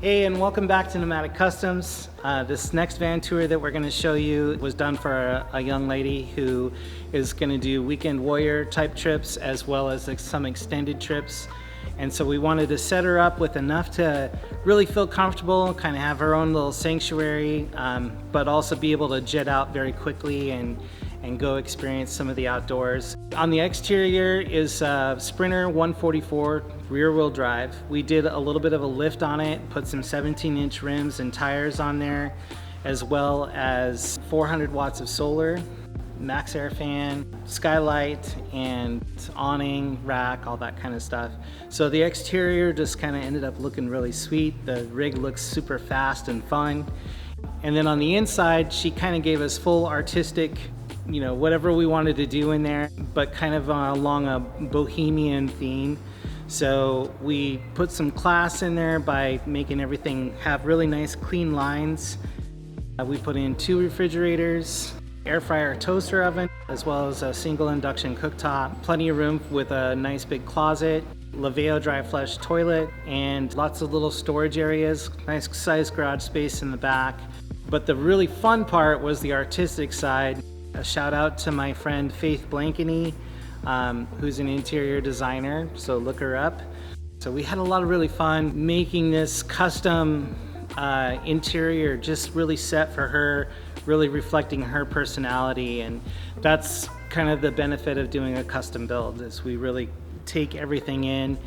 Hey, and welcome back to Nomadik Customs. This next van tour that we're going to show you was done for a young lady who is going to do weekend warrior type trips as well as some extended trips. And so we wanted to set her up with enough to really feel comfortable, kind of have her own little sanctuary, but also be able to jet out very quickly and go experience some of the outdoors. On the exterior is a Sprinter 144 rear wheel drive. We did a little bit of a lift on it, put some 17-inch rims and tires on there, as well as 400 watts of solar, maxx air fan, skylight, and awning, rack, all that kind of stuff. So the exterior just kind of ended up looking really sweet. The rig looks super fast and fun. And then on the inside, she kind of gave us full artistic, whatever we wanted to do in there, but kind of along a Bohemian theme. So we put some class in there by making everything have really nice clean lines. We put in 2 refrigerators, air fryer toaster oven, as well as a single induction cooktop, plenty of room with a nice big closet, laveo dry flush toilet, and lots of little storage areas, nice sized garage space in the back. But the really fun part was the artistic side. A shout out to my friend Faith Blankeny, who's an interior designer, so look her up. So we had a lot of really fun making this custom interior just really set for her, really reflecting her personality. And that's kind of the benefit of doing a custom build, is we really take everything in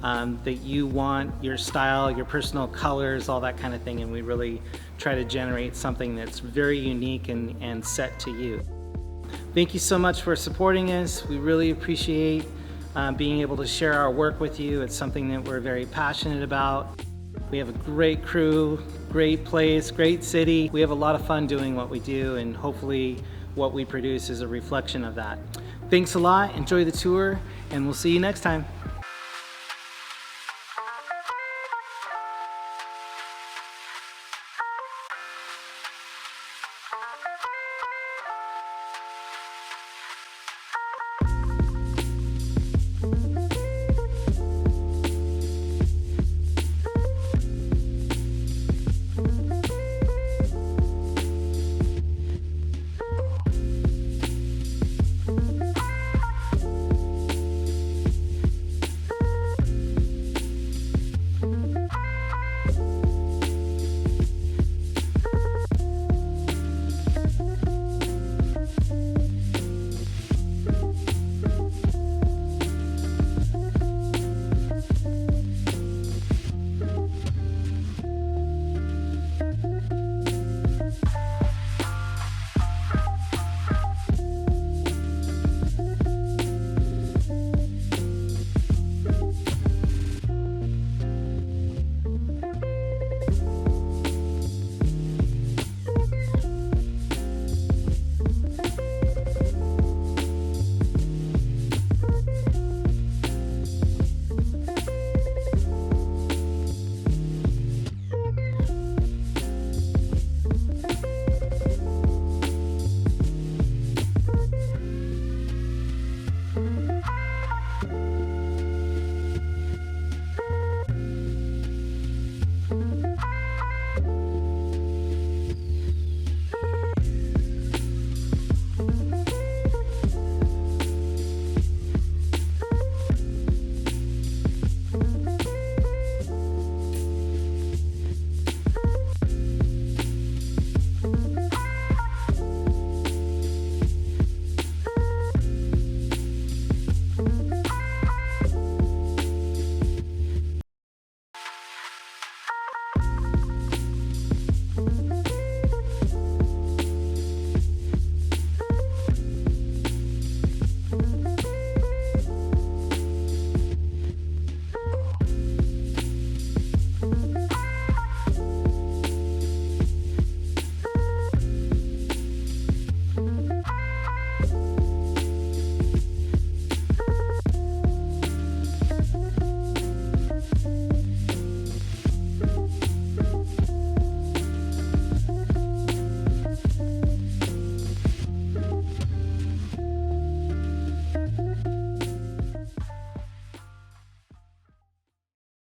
that you want, your style, your personal colors, all that kind of thing, and we really try to generate something that's very unique and set to you. Thank you so much for supporting us. We really appreciate being able to share our work with you. It's something that we're very passionate about. We have a great crew, great place, great city. We have a lot of fun doing what we do, and hopefully what we produce is a reflection of that. Thanks a lot, enjoy the tour, and we'll see you next time.